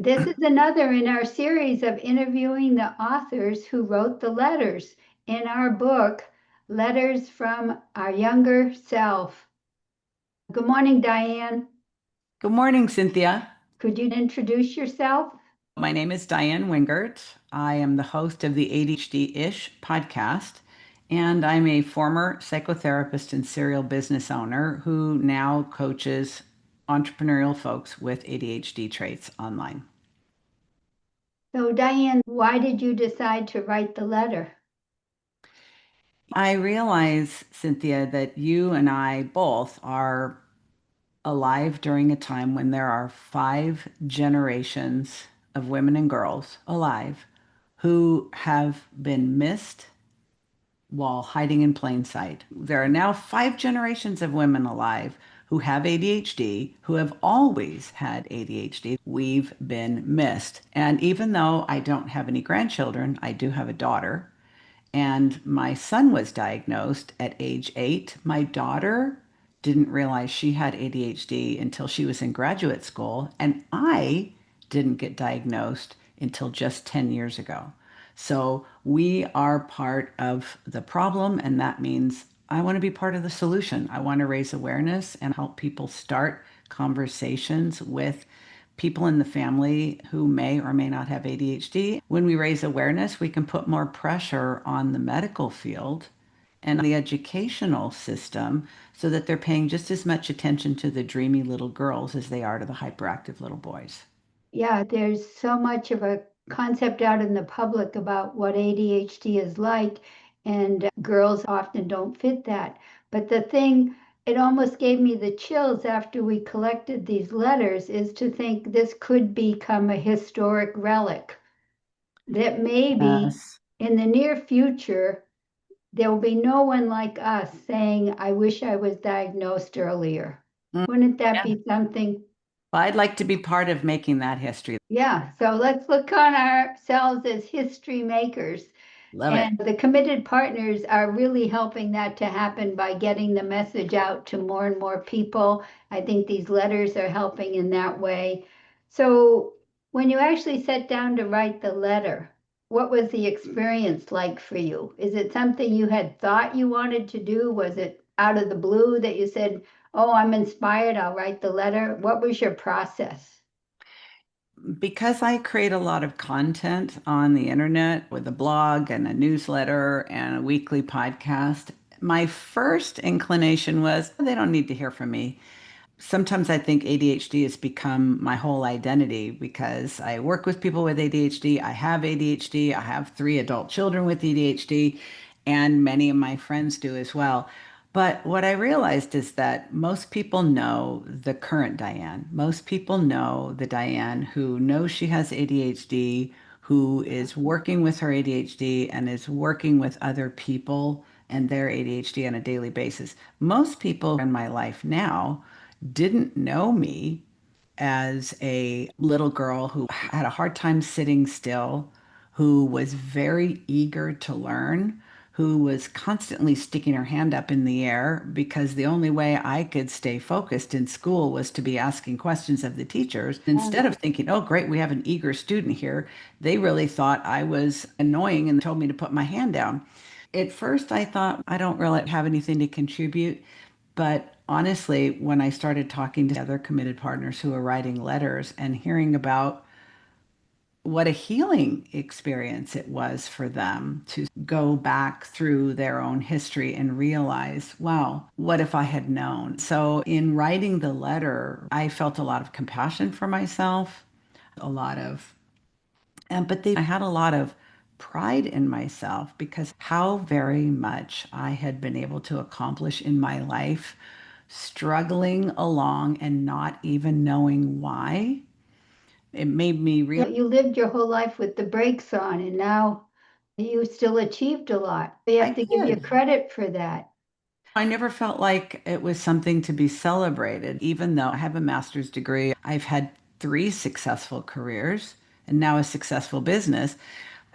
This is another in our series of interviewing the authors who wrote the letters in our book, Letters from Our Younger Self. Good morning, Diann. Good morning, Cynthia. Could you introduce yourself? My name is Diann Wingert. I am the host of the ADHD-ish podcast, and I'm a former psychotherapist and serial business owner who now coaches entrepreneurial folks with ADHD traits online. So, Diann, why did you decide to write the letter? I realize, Cynthia, that you and I both are alive during a time when there are 5 generations of women and girls alive who have been missed while hiding in plain sight. There are now 5 generations of women alive who have ADHD, who have always had ADHD. We've been missed. And even though I don't have any grandchildren, I do have a daughter. And my son was diagnosed at age 8. My daughter didn't realize she had ADHD until she was in graduate school. And I didn't get diagnosed until just 10 years ago. So we are part of the problem, and that means I want to be part of the solution. I want to raise awareness and help people start conversations with people in the family who may or may not have ADHD. When we raise awareness, we can put more pressure on the medical field and the educational system so that they're paying just as much attention to the dreamy little girls as they are to the hyperactive little boys. Yeah, there's so much of a concept out in the public about what ADHD is like, and girls often don't fit that. But the thing, it almost gave me the chills after we collected these letters, is to think this could become a historic relic. That maybe Yes. in the near future, there will be no one like us saying, I wish I was diagnosed earlier. Mm, Wouldn't that yeah. be something? Well, I'd like to be part of making that history. Yeah, so let's look on ourselves as history makers. Love it. And the committed partners are really helping that to happen by getting the message out to more and more people. I think these letters are helping in that way. So, when you actually sat down to write the letter, what was the experience like for you? Is it something you had thought you wanted to do? Was it out of the blue that you said, "Oh, I'm inspired, I'll write the letter"? What was your process? Because I create a lot of content on the internet with a blog and a newsletter and a weekly podcast, my first inclination was they don't need to hear from me. Sometimes I think ADHD has become my whole identity because I work with people with ADHD. I have ADHD. I have 3 adult children with ADHD, and many of my friends do as well. But what I realized is that most people know the current Diann. Most people know the Diann who knows she has ADHD, who is working with her ADHD and is working with other people and their ADHD on a daily basis. Most people in my life now didn't know me as a little girl who had a hard time sitting still, who was very eager to learn, who was constantly sticking her hand up in the air because the only way I could stay focused in school was to be asking questions of the teachers. Instead of thinking, oh, great, we have an eager student here, they really thought I was annoying and told me to put my hand down. At first, I thought I don't really have anything to contribute. But honestly, when I started talking to other committed partners who are writing letters and hearing about what a healing experience it was for them to go back through their own history and realize, wow, what if I had known? So, in writing the letter, I felt a lot of compassion for myself, a lot of empathy. I had a lot of pride in myself because how very much I had been able to accomplish in my life, struggling along and not even knowing why. It made me realize You lived your whole life with the brakes on, and now you still achieved a lot. You I have to give you did. credit for that. I never felt like it was something to be celebrated, even though I have a master's degree. I've had 3 successful careers and now a successful business.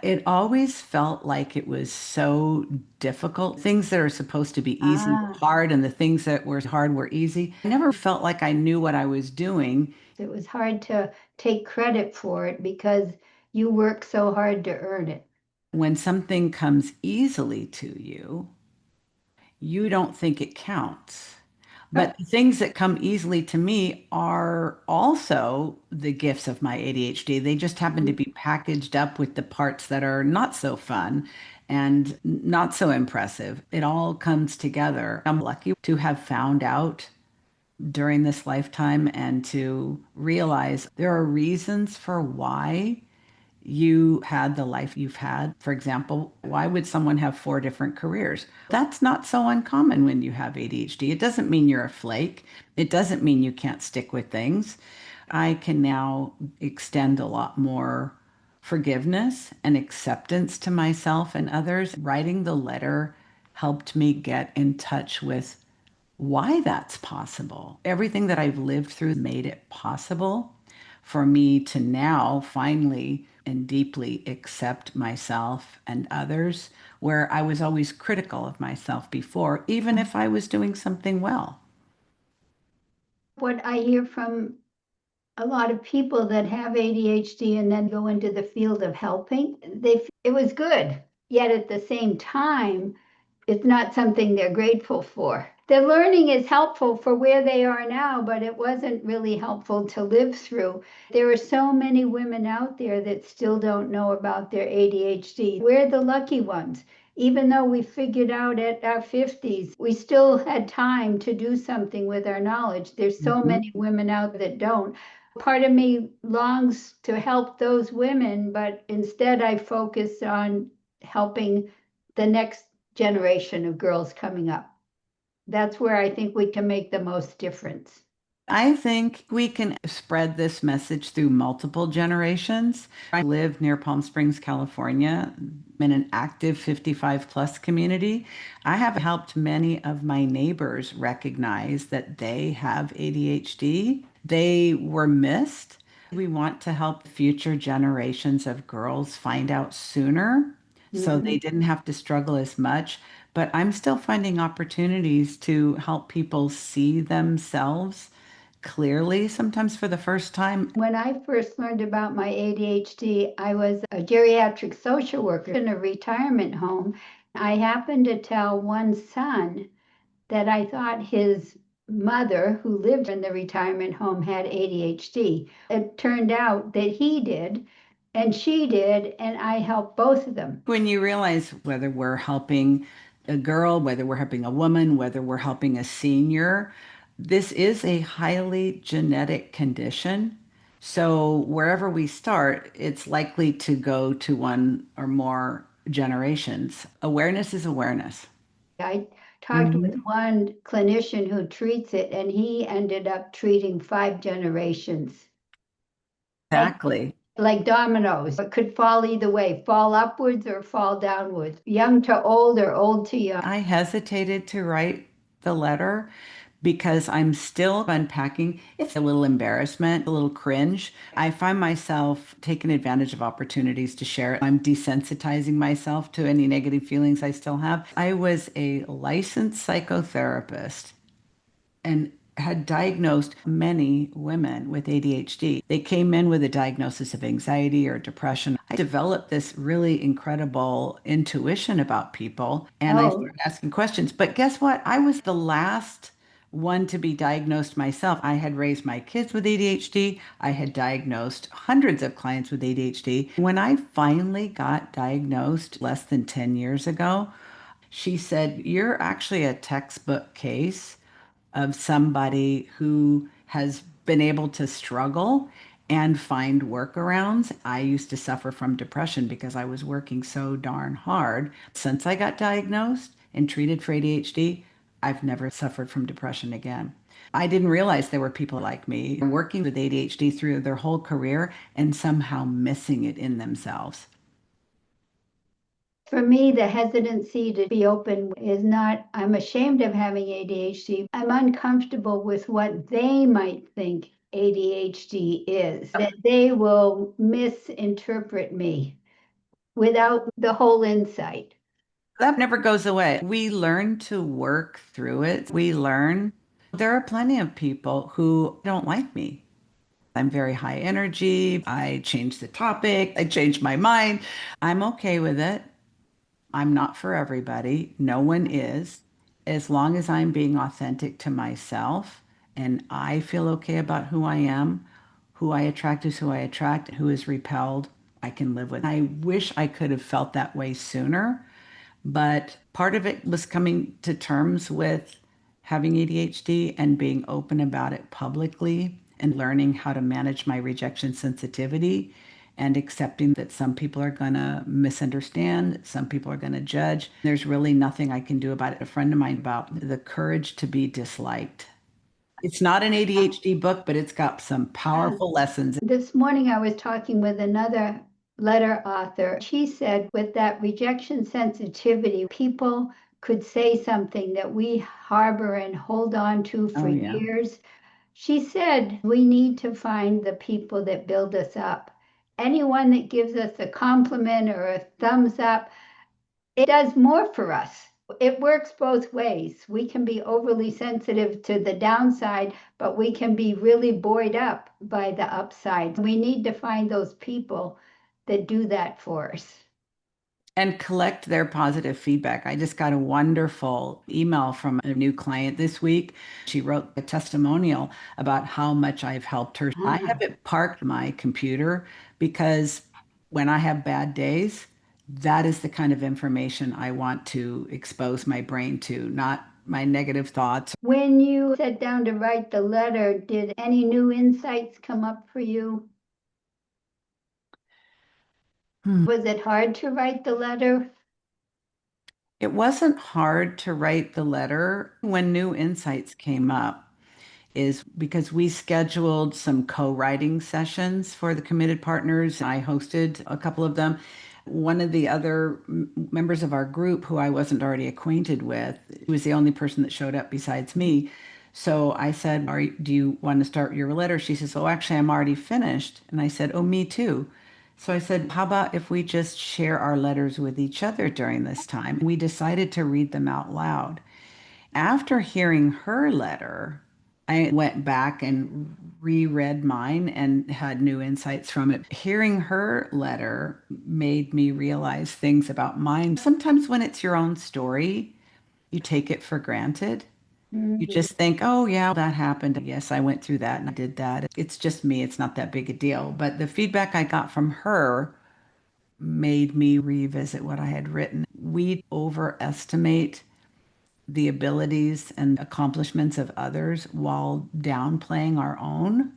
It always felt like it was so difficult. Things that are supposed to be easy were Ah, hard, and the things that were hard were easy. I never felt like I knew what I was doing. it was hard to take credit for it because you work so hard to earn it. When something comes easily to you, you don't think it counts. Uh, But the things that come easily to me are also the gifts of my ADHD. They just happen to be packaged up with the parts that are not so fun and not so impressive. It all comes together. I'm lucky to have found out during this lifetime and to realize there are reasons for why you had the life you've had. For example, why would someone have four different careers? That's not so uncommon when you have ADHD. It doesn't mean you're a flake. It doesn't mean you can't stick with things. I can now extend a lot more forgiveness and acceptance to myself and others. Writing the letter helped me get in touch with why that's possible. Everything that I've lived through made it possible for me to now finally and deeply accept myself and others, where I was always critical of myself before, even if I was doing something well. What I hear from a lot of people that have ADHD and then go into the field of helping, it was good. Yet at the same time, it's not something they're grateful for. The learning is helpful for where they are now, but it wasn't really helpful to live through. There are so many women out there that still don't know about their ADHD. We're the lucky ones. Even though we figured out at our 50s, we still had time to do something with our knowledge. There's so Mhm. many women out that don't. Part of me longs to help those women, but instead I focus on helping the next generation of girls coming up. That's where I think we can make the most difference. I think we can spread this message through multiple generations. I live near Palm Springs, California, in an active 55 plus community. I have helped many of my neighbors recognize that they have ADHD. They were missed. We want to help future generations of girls find out sooner so they Mhm. didn't have to struggle as much. But I'm still finding opportunities to help people see themselves clearly, sometimes for the first time. When I first learned about my ADHD, I was a geriatric social worker in a retirement home. I happened to tell one son that I thought his mother, who lived in the retirement home, had ADHD. It turned out that he did, and she did, and I helped both of them. When you realize whether we're helping a girl, whether we're helping a woman, whether we're helping a senior, this is a highly genetic condition. So wherever we start, it's likely to go to one or more generations. Awareness is awareness. I talked with Mhm. one clinician who treats it, and he ended up treating 5 generations. Like Exactly. like dominoes. It could fall either way, fall upwards or fall downwards, young to old or old to young. I hesitated to write the letter because I'm still unpacking. It's a little embarrassment, a little cringe. I find myself taking advantage of opportunities to share it. I'm desensitizing myself to any negative feelings I still have. I was a licensed psychotherapist and had diagnosed many women with ADHD. They came in with a diagnosis of anxiety or depression. I developed this really incredible intuition about people and I Oh, started asking questions. But guess what? I was the last one to be diagnosed myself. I had raised my kids with ADHD. I had diagnosed hundreds of clients with ADHD. When I finally got diagnosed less than 10 years ago, she said, "You're actually a textbook case of somebody who has been able to struggle and find workarounds." I used to suffer from depression because I was working so darn hard. Since I got diagnosed and treated for ADHD, I've never suffered from depression again. I didn't realize there were people like me working with ADHD through their whole career and somehow missing it in themselves. for me, the hesitancy to be open is not, I'm ashamed of having ADHD. I'm uncomfortable with what they might think ADHD is, that they will misinterpret me. without the whole insight. That never goes away. We learn to work through it. We learn. There are plenty of people who don't like me. I'm very high energy. I change the topic. I change my mind. I'm okay with it. I'm not for everybody. No one is. As long as I'm being authentic to myself and I feel okay about who I am, who I attract is who I attract, who is repelled, I can live with. I wish I could have felt that way sooner, but part of it was coming to terms with having ADHD and being open about it publicly and learning how to manage my rejection sensitivity and accepting that some people are going to misunderstand, some people are going to judge. There's really nothing I can do about it. A friend of mine about the courage to be disliked. It's not an ADHD book, but it's got some powerful lessons. This morning I was talking with another letter author. She said with that rejection sensitivity, people could say something that we harbor and hold on to Oh, for yeah. years. She said we need to find the people that build us up. Anyone that gives us a compliment or a thumbs up, it does more for us. It works both ways. We can be overly sensitive to the downside, but we can be really buoyed up by the upside. We need to find those people that do that for us. And collect their positive feedback. I just got a wonderful email from a new client this week. She wrote a testimonial about how much I've helped her. I have Ah, it parked my computer because when I have bad days, that is the kind of information I want to expose my brain to, not my negative thoughts. when you sat down to write the letter, did any new insights come up for you? Hmm. Was it hard to write the letter? It wasn't hard to write the letter when new insights came up. Is because we scheduled some co-writing sessions for the committed partners. I hosted a couple of them. One of the other members of our group who I wasn't already acquainted with, he was the only person that showed up besides me. So I said, do you want to start your letter? She says, oh, actually, I'm already finished. And I said, oh, me too. So I said, how about if we just share our letters with each other during this time? We decided to read them out loud. After hearing her letter, I went back and reread mine and had new insights from it. Hearing her letter made me realize things about mine. Sometimes when it's your own story, you take it for granted. You Mm, just think, oh, yeah, that happened. Yes, I went through that and I did that. It's just me. It's not that big a deal. But the feedback I got from her made me revisit what I had written. We overestimate the abilities and accomplishments of others while downplaying our own.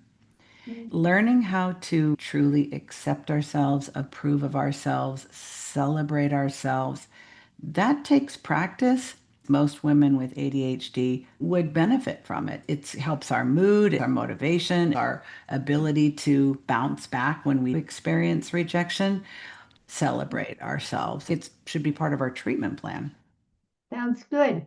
Learning how to truly accept ourselves, approve of ourselves, celebrate ourselves, that takes practice. Most women with ADHD would benefit from it. It helps our mood, our motivation, our ability to bounce back when we experience rejection, celebrate ourselves. It should be part of our treatment plan. sounds good.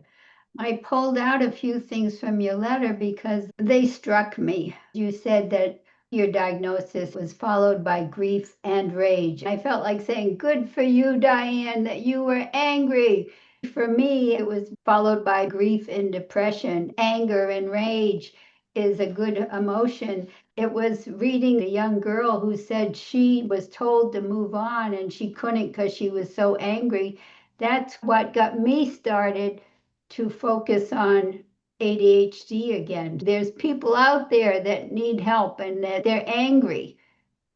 I pulled out a few things from your letter because they struck me. You said that your diagnosis was followed by grief and rage. I felt like saying, good for you, Diann, that you were angry. For me, it was followed by grief and depression. Anger and rage is a good emotion. It was reading a young girl who said she was told to move on and she couldn't because she was so angry. That's what got me started to focus on ADHD again. There's people out there that need help and that they're angry.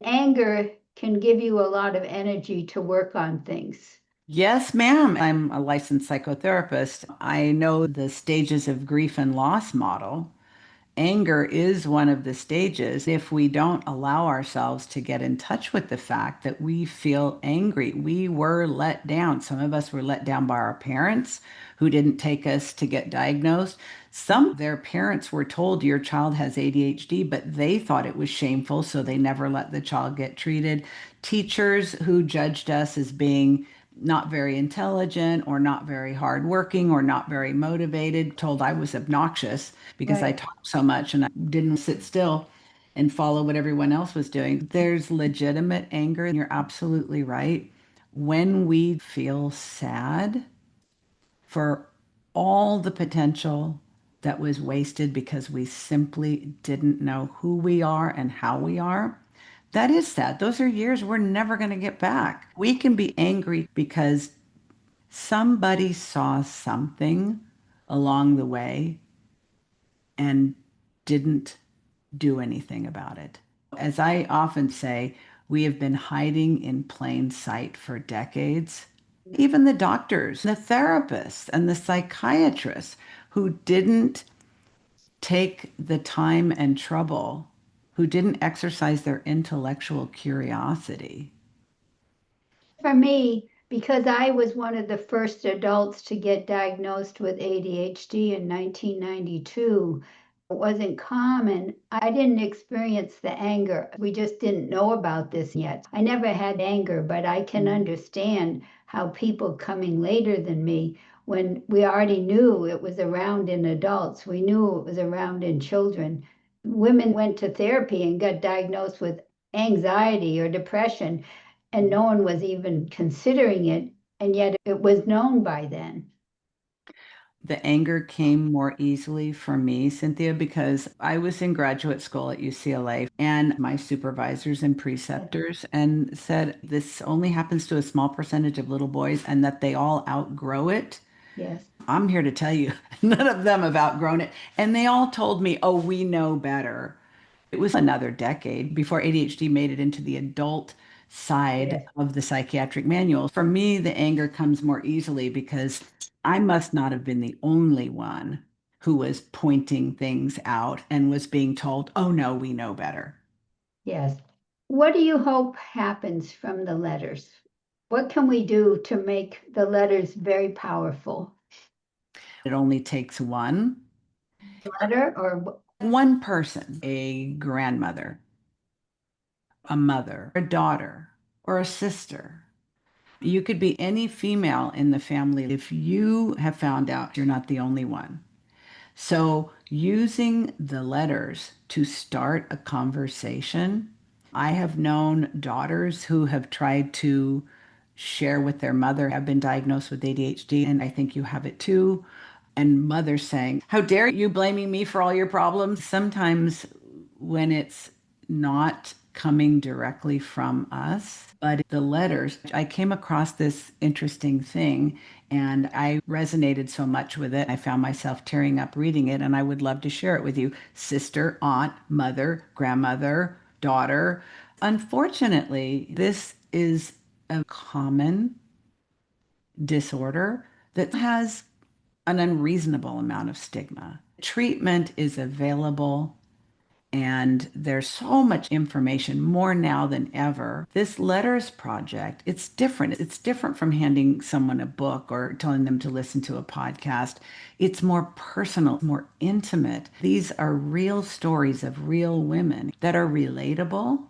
Anger can give you a lot of energy to work on things. Yes, ma'am. I'm a licensed psychotherapist. I know the stages of grief and loss model. Anger is one of the stages. If we don't allow ourselves to get in touch with the fact that we feel angry, we were let down. Some of us were let down by our parents who didn't take us to get diagnosed. Some, their parents were told your child has ADHD, but they thought it was shameful, so they never let the child get treated. Teachers who judged us as being not very intelligent or not very hardworking or not very motivated, told I was obnoxious because I Right. talked so much and I didn't sit still and follow what everyone else was doing. There's legitimate anger, and you're absolutely right. when we feel sad for all the potential that was wasted because we simply didn't know who we are and how we are. That is sad. Those are years we're never going to get back. We can be angry because somebody saw something along the way and didn't do anything about it. As I often say, we have been hiding in plain sight for decades. Even the doctors, the therapists, and the psychiatrists who didn't take the time and trouble, who didn't exercise their intellectual curiosity. For me, because I was one of the first adults to get diagnosed with ADHD in 1992, it wasn't common. I didn't experience the anger. We just didn't know about this yet. I never had anger, but I can understand how people coming later than me, when we already knew it was around in adults, we knew it was around in children. Women went to therapy and got diagnosed with anxiety or depression, and no one was even considering it, and yet it was known by then. The anger came more easily for me, Cynthia, because I was in graduate school at UCLA and my supervisors and preceptors and said this only happens to a small percentage of little boys and that they all outgrow it. Yes, I'm here to tell you, none of them have outgrown it. And they all told me, oh, we know better. It was another decade before ADHD made it into the adult side yes, of the psychiatric manual. For me, the anger comes more easily because I must not have been the only one who was pointing things out and was being told, oh no, we know better. yes. What do you hope happens from the letters? What can we do to make the letters very powerful? It only takes Letter or one person, a grandmother, a mother, a daughter, or a sister. You could be any female in the family if you have found out you're not the only one. So, using the letters to start a conversation, I have known daughters who have tried to share with their mother, I've been diagnosed with ADHD and I think you have it too. And mothers saying, how dare you blaming me for all your problems? Sometimes when it's not coming directly from us, but the letters, I came across this interesting thing and I resonated so much with it. I found myself tearing up reading it, and I would love to share it with you. Sister, aunt, mother, grandmother, daughter. Unfortunately, this is a common disorder that has an unreasonable amount of stigma. Treatment is available and there's so much information more now than ever. This letters project, it's different. It's different from handing someone a book or telling them to listen to a podcast. It's more personal, more intimate. These are real stories of real women that are relatable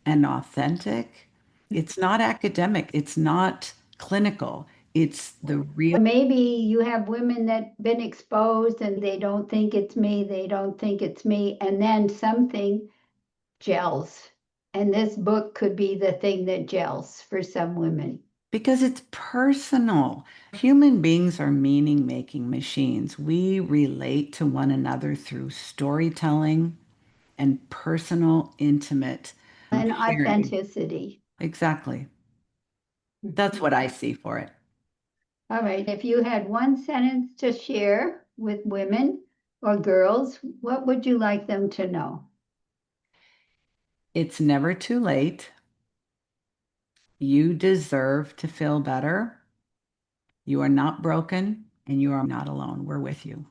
and authentic. It's not academic, it's not clinical. It's the real. maybe you have women that been exposed and they don't think it's me, they don't think it's me, and then something gels. And this book could be the thing that gels for some women. Because it's personal. Human beings are meaning making machines. We relate to one another through storytelling and personal, intimate And sharing. authenticity. Exactly. That's what I see for it. All right, if you had one sentence to share with women or girls, what would you like them to know? It's never too late. You deserve to feel better. You are not broken and you are not alone. We're with you.